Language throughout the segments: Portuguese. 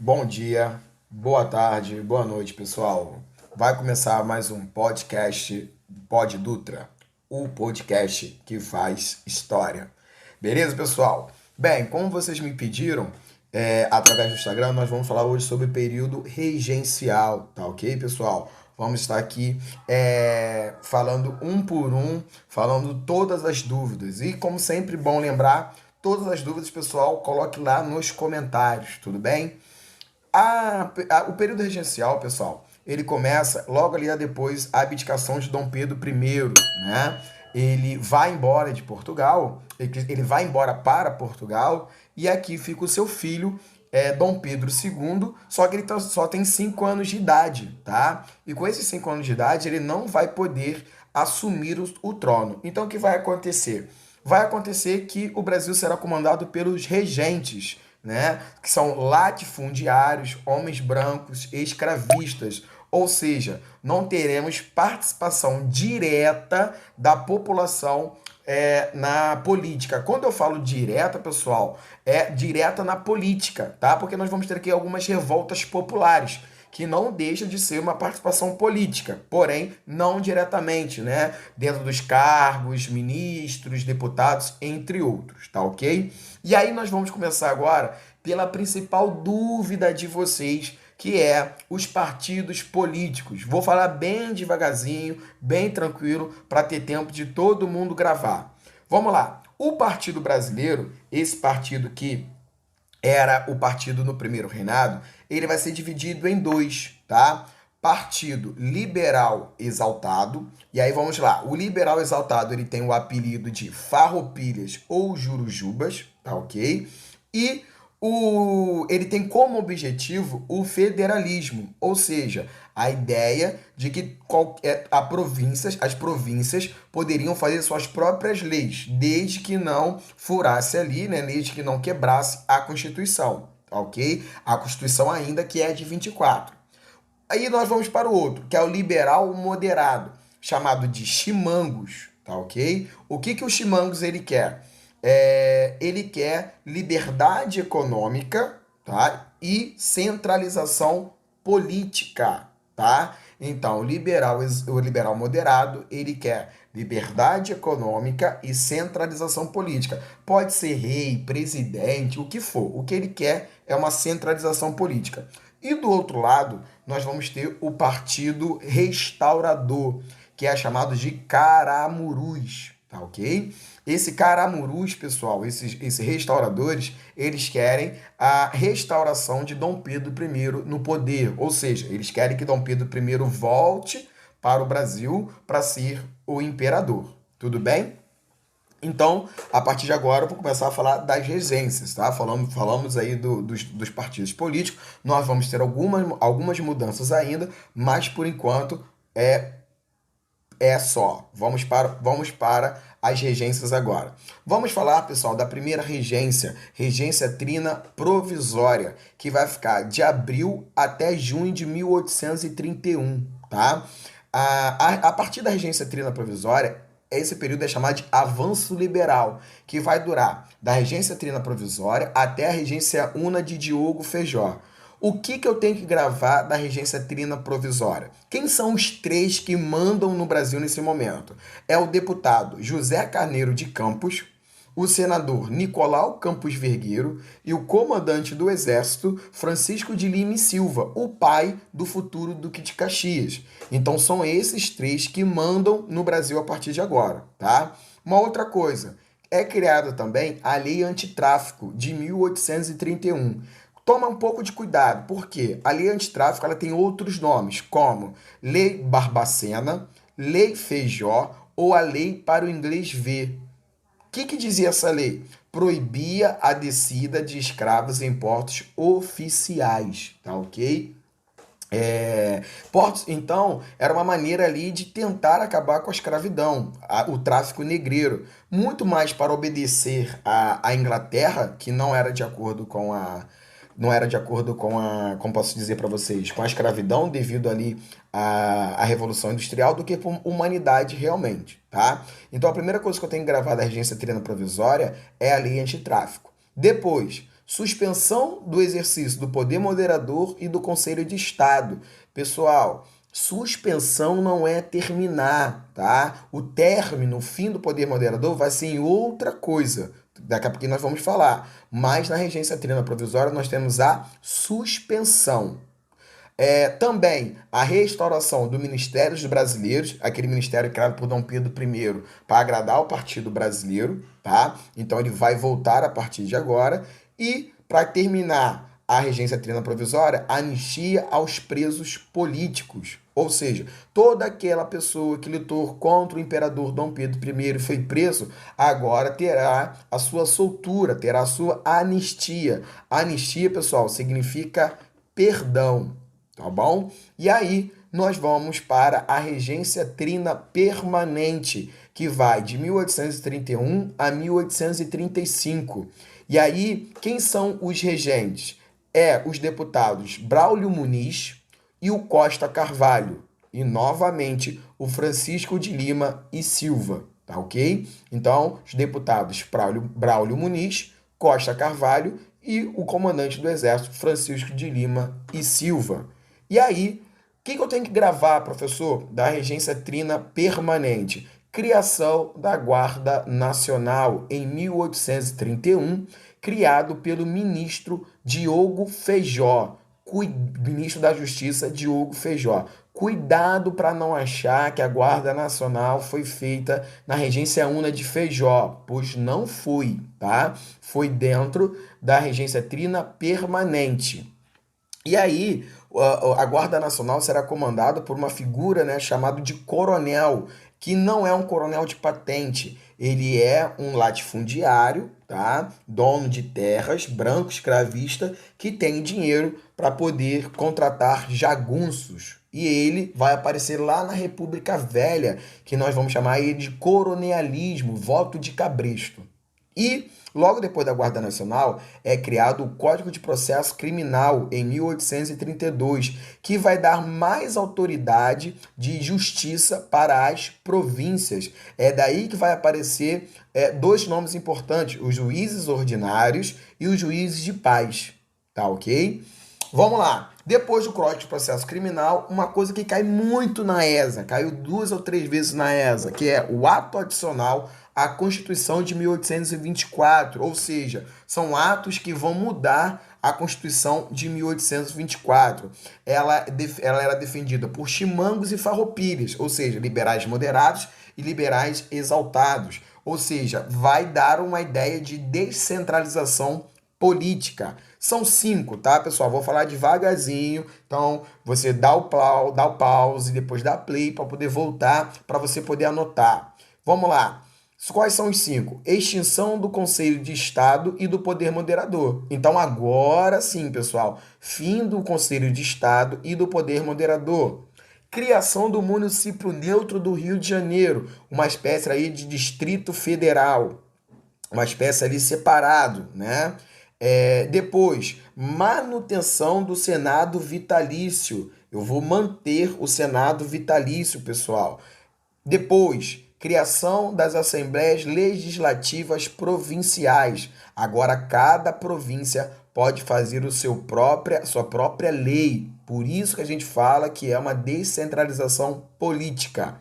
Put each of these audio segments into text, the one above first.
Bom dia, boa tarde, boa noite, pessoal. Vai começar mais um podcast Pod Dutra, o podcast que faz história. Beleza, pessoal? Bem, como vocês me pediram, através do Instagram, nós vamos falar hoje sobre o período regencial, tá ok, pessoal? Vamos estar aqui falando um por um, falando todas as dúvidas. E, como sempre, bom lembrar, todas as dúvidas, pessoal, coloque lá nos comentários, tudo bem? O período regencial, pessoal, ele começa logo ali depois a abdicação de Dom Pedro I, né? Ele vai embora de Portugal, ele vai embora para Portugal e aqui fica o seu filho, Dom Pedro II, só que ele só tem 5 anos de idade, tá? E com esses 5 anos de idade ele não vai poder assumir o trono. Então o que vai acontecer? Vai acontecer que o Brasil será comandado pelos regentes, né? Que são latifundiários, homens brancos, escravistas. Ou seja, não teremos participação direta da população na política. Quando eu falo direta, pessoal, é direta na política, tá? Porque nós vamos ter aqui algumas revoltas populares, que não deixa de ser uma participação política, porém não diretamente, né? Dentro dos cargos, ministros, deputados, entre outros, tá ok? E aí nós vamos começar agora pela principal dúvida de vocês, que é os partidos políticos. Vou falar bem devagarzinho, bem tranquilo, para ter tempo de todo mundo gravar. Vamos lá. O Partido Brasileiro, esse partido que era o partido no primeiro reinado, ele vai ser dividido em dois, tá? Partido Liberal Exaltado. E aí vamos lá. O Liberal Exaltado, ele tem o apelido de Farroupilhas ou Jurujubas, tá ok? E ele tem como objetivo o federalismo, ou seja, a ideia de que as províncias poderiam fazer suas próprias leis, desde que não furasse ali, né, desde que não quebrasse a Constituição, ok? A Constituição ainda que é de 24. Aí nós vamos para o outro, que é o liberal moderado, chamado de Chimangos, tá ok? O que o Chimangos ele quer? Ele quer liberdade econômica, tá? E centralização política, tá? Então, o liberal moderado, ele quer liberdade econômica e centralização política. Pode ser rei, presidente, o que for. O que ele quer é uma centralização política. E do outro lado, nós vamos ter o Partido Restaurador, que é chamado de Caramurus, tá ok? Esse Caramurus, pessoal, esses restauradores, eles querem a restauração de Dom Pedro I no poder, ou seja, eles querem que Dom Pedro I volte para o Brasil para ser o imperador, tudo bem? Então, a partir de agora, eu vou começar a falar das regências, tá? Falamos aí dos partidos políticos, nós vamos ter algumas mudanças ainda, mas por enquanto é só. Vamos para as regências agora. Vamos falar, pessoal, da primeira regência trina provisória, que vai ficar de abril até junho de 1831, tá? A partir da regência trina provisória, esse período é chamado de avanço liberal, que vai durar da regência trina provisória até a regência una de Diogo Feijó. O que eu tenho que gravar da regência trina provisória? Quem são os três que mandam no Brasil nesse momento? É o deputado José Carneiro de Campos, o senador Nicolau Campos Vergueiro e o comandante do Exército Francisco de Lima e Silva, o pai do futuro Duque de Caxias. Então são esses três que mandam no Brasil a partir de agora, tá? Uma outra coisa, é criada também a Lei Antitráfico de 1831. Toma um pouco de cuidado, porque a lei antitráfico ela tem outros nomes, como Lei Barbacena, Lei Feijó ou a Lei para o Inglês Ver. O que dizia essa lei? Proibia a descida de escravos em portos oficiais, tá ok? Portos, então, era uma maneira ali de tentar acabar com a escravidão, o tráfico negreiro, muito mais para obedecer à Inglaterra, que não era de acordo com como posso dizer para vocês, com a escravidão devido ali à Revolução Industrial, do que por humanidade realmente, tá? Então a primeira coisa que eu tenho que gravar da regência trina provisória é a lei antitráfico. Depois, Suspensão do exercício do poder moderador e do Conselho de Estado. Pessoal, suspensão não é terminar, tá? O término, o fim do poder moderador vai ser em outra coisa. Daqui a pouquinho nós vamos falar. Mas na regência trina provisória nós temos a suspensão. Também a restauração do Ministério dos Brasileiros, aquele ministério criado por Dom Pedro I para agradar o Partido Brasileiro, tá? Então ele vai voltar a partir de agora. E para terminar a regência trina provisória, anistia aos presos políticos. Ou seja, toda aquela pessoa que lutou contra o imperador Dom Pedro I e foi preso, agora terá a sua soltura, terá a sua anistia. Anistia, pessoal, significa perdão. Tá bom? E aí nós vamos para a regência trina permanente, que vai de 1831 a 1835. E aí, quem são os regentes? Os deputados Braulio Muniz e o Costa Carvalho. E, novamente, o Francisco de Lima e Silva. Tá ok? Então, os deputados Braulio Muniz, Costa Carvalho e o comandante do Exército, Francisco de Lima e Silva. E aí, o que eu tenho que gravar, professor, da regência trina permanente? Criação da Guarda Nacional em 1831, criado pelo ministro Diogo Feijó, ministro da Justiça Diogo Feijó. Cuidado para não achar que a Guarda Nacional foi feita na regência una de Feijó, pois não foi, tá? Foi dentro da regência trina permanente. E aí, a Guarda Nacional será comandada por uma figura, né, chamada de coronel, que não é um coronel de patente, ele é um latifundiário, tá? Dono de terras, branco, escravista, que tem dinheiro para poder contratar jagunços. E ele vai aparecer lá na República Velha, que nós vamos chamar ele de coronelismo, voto de cabresto. E logo depois da Guarda Nacional é criado o Código de Processo Criminal em 1832, que vai dar mais autoridade de justiça para as províncias. É daí que vai aparecer dois nomes importantes, os juízes ordinários e os juízes de paz. Tá ok? Vamos lá. Depois do Código de Processo Criminal, uma coisa que cai muito na ESA, caiu 2 ou 3 vezes na ESA, que é o ato adicional à Constituição de 1824, ou seja, são atos que vão mudar a Constituição de 1824. Ela era defendida por chimangos e farroupilhas, ou seja, liberais moderados e liberais exaltados, ou seja, vai dar uma ideia de descentralização política. São 5, tá, pessoal? Vou falar devagarzinho. Então, você dá o pause, depois dá play para poder voltar, para você poder anotar. Vamos lá. Quais são os 5? Extinção do Conselho de Estado e do Poder Moderador. Então, agora sim, pessoal, fim do Conselho de Estado e do Poder Moderador. Criação do município neutro do Rio de Janeiro, uma espécie aí de Distrito Federal, uma espécie ali separado, né? Depois, manutenção do Senado vitalício. Eu vou manter o Senado vitalício, pessoal. Depois, criação das Assembleias Legislativas Provinciais. Agora, cada província pode fazer sua própria lei. Por isso que a gente fala que é uma descentralização política.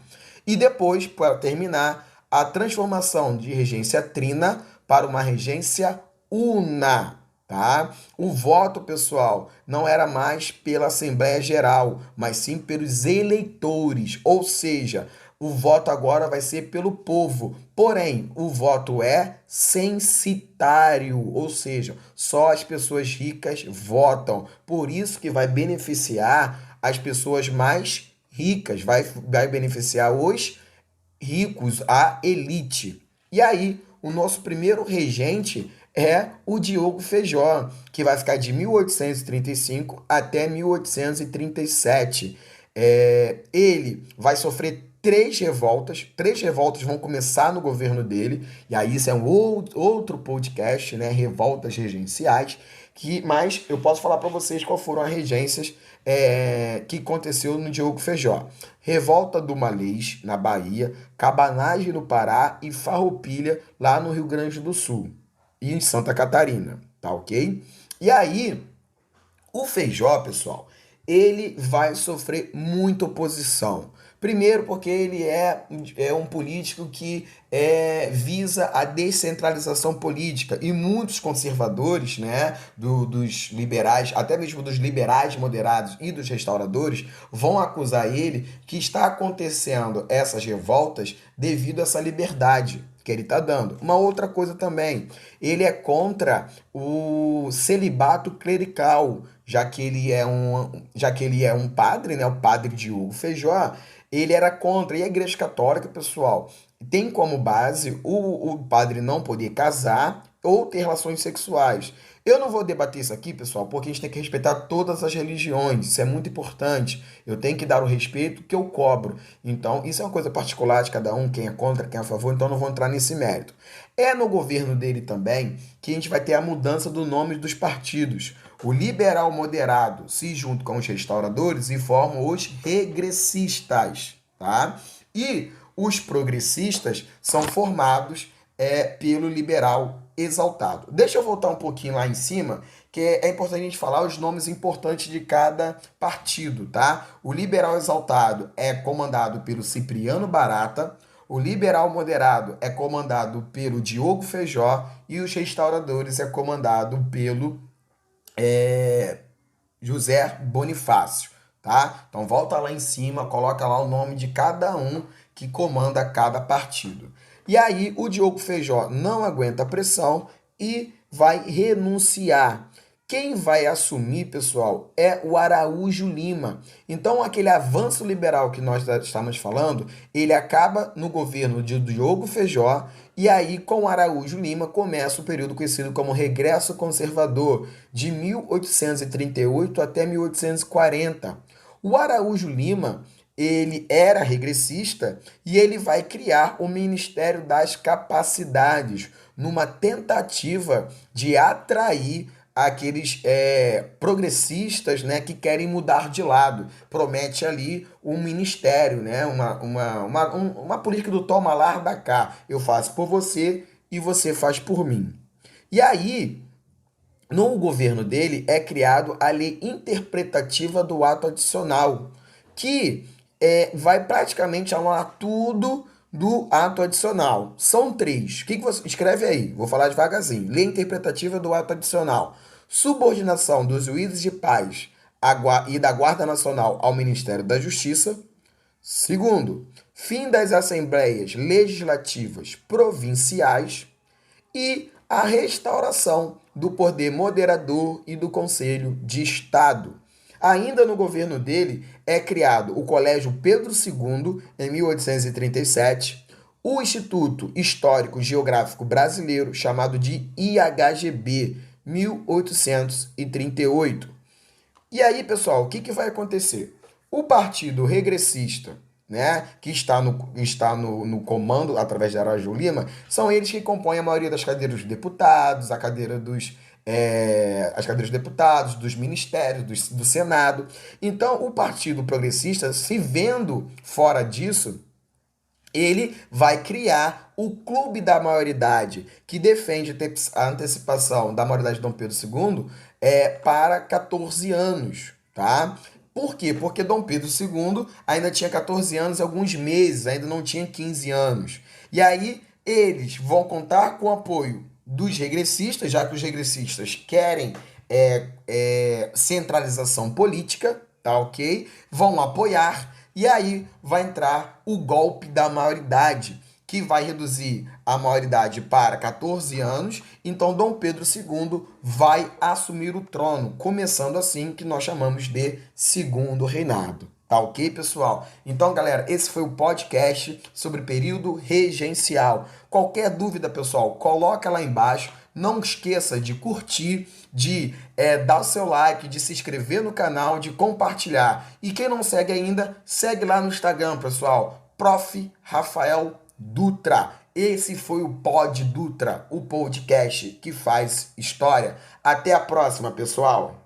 E depois, para terminar, a transformação de regência trina para uma regência una, tá? O voto, pessoal, não era mais pela Assembleia Geral, mas sim pelos eleitores, ou seja, o voto agora vai ser pelo povo. Porém, o voto é censitário, ou seja, só as pessoas ricas votam. Por isso que vai beneficiar as pessoas mais ricas, vai beneficiar os ricos, a elite. E aí, o nosso primeiro regente é o Diogo Feijó, que vai ficar de 1835 até 1837. Ele vai sofrer 3 revoltas vão começar no governo dele, e aí isso é um outro podcast, né? Revoltas regenciais, mas eu posso falar para vocês quais foram as regências que aconteceu no Diogo Feijó. Revolta do Malês, na Bahia, Cabanagem no Pará e Farroupilha, lá no Rio Grande do Sul e em Santa Catarina. tá ok? E aí, o Feijó, pessoal, ele vai sofrer muita oposição. Primeiro, porque ele é um político que visa a descentralização política. E muitos conservadores, né, dos liberais, até mesmo dos liberais moderados e dos restauradores, vão acusar ele que está acontecendo essas revoltas devido a essa liberdade que ele está dando. Uma outra coisa também, ele é contra o celibato clerical, já que ele é um padre, né, o padre Diogo Feijó, ele era contra. E a Igreja Católica, pessoal, tem como base o padre não poder casar ou ter relações sexuais. Eu não vou debater isso aqui, pessoal, porque a gente tem que respeitar todas as religiões. Isso é muito importante. Eu tenho que dar o respeito que eu cobro. Então, isso é uma coisa particular de cada um, quem é contra, quem é a favor, então não vou entrar nesse mérito. É no governo dele também que a gente vai ter a mudança do nome dos partidos. O liberal moderado se junta com os restauradores e formam os regressistas, tá? E os progressistas são formados pelo liberal exaltado. Deixa eu voltar um pouquinho lá em cima, que é importante a gente falar os nomes importantes de cada partido, tá? O liberal exaltado é comandado pelo Cipriano Barata, o liberal moderado é comandado pelo Diogo Feijó e os restauradores é comandado pelo José Bonifácio, tá? Então volta lá em cima, coloca lá o nome de cada um que comanda cada partido. E aí o Diogo Feijó não aguenta a pressão e vai renunciar. Quem vai assumir, pessoal, é o Araújo Lima. Então, aquele avanço liberal que nós estamos falando, ele acaba no governo de Diogo Feijó, e aí, com o Araújo Lima, começa o período conhecido como Regresso Conservador, de 1838 até 1840. O Araújo Lima, ele era regressista e ele vai criar o Ministério das Capacidades, numa tentativa de atrair aqueles progressistas, né, que querem mudar de lado. Promete ali um ministério, né, uma política do toma lá, da cá. Eu faço por você e você faz por mim. E aí, no governo dele, é criado a lei interpretativa do ato adicional, que vai praticamente anular tudo do ato adicional. São três. O que você escreve aí? Vou falar devagarzinho. Lei interpretativa do ato adicional. Subordinação dos juízes de paz e da Guarda Nacional ao Ministério da Justiça. Segundo, fim das assembleias legislativas provinciais. E a restauração do poder moderador e do Conselho de Estado. Ainda no governo dele é criado o Colégio Pedro II, em 1837, o Instituto Histórico Geográfico Brasileiro, chamado de IHGB, 1838. E aí, pessoal, o que vai acontecer? O Partido Regressista, né, que está no comando através de Araújo Lima, são eles que compõem a maioria das cadeiras dos deputados, as cadeiras dos deputados, dos ministérios, do Senado. Então, o Partido Progressista, se vendo fora disso, ele vai criar o Clube da Maioridade, que defende a antecipação da maioridade de Dom Pedro II para 14 anos, tá? Por quê? Porque Dom Pedro II ainda tinha 14 anos e alguns meses, ainda não tinha 15 anos. E aí eles vão contar com o apoio dos regressistas, já que os regressistas querem centralização política, tá ok? Vão apoiar, e aí vai entrar o golpe da maioridade, que vai reduzir a maioridade para 14 anos. Então Dom Pedro II vai assumir o trono, começando assim que nós chamamos de Segundo Reinado. Tá ok, pessoal? Então, galera, esse foi o podcast sobre período regencial. Qualquer dúvida, pessoal, coloca lá embaixo. Não esqueça de curtir, de dar o seu like, de se inscrever no canal, de compartilhar. E quem não segue ainda, segue lá no Instagram, pessoal. Prof. Rafael Dutra. Esse foi o Pod Dutra, o podcast que faz história. Até a próxima, pessoal!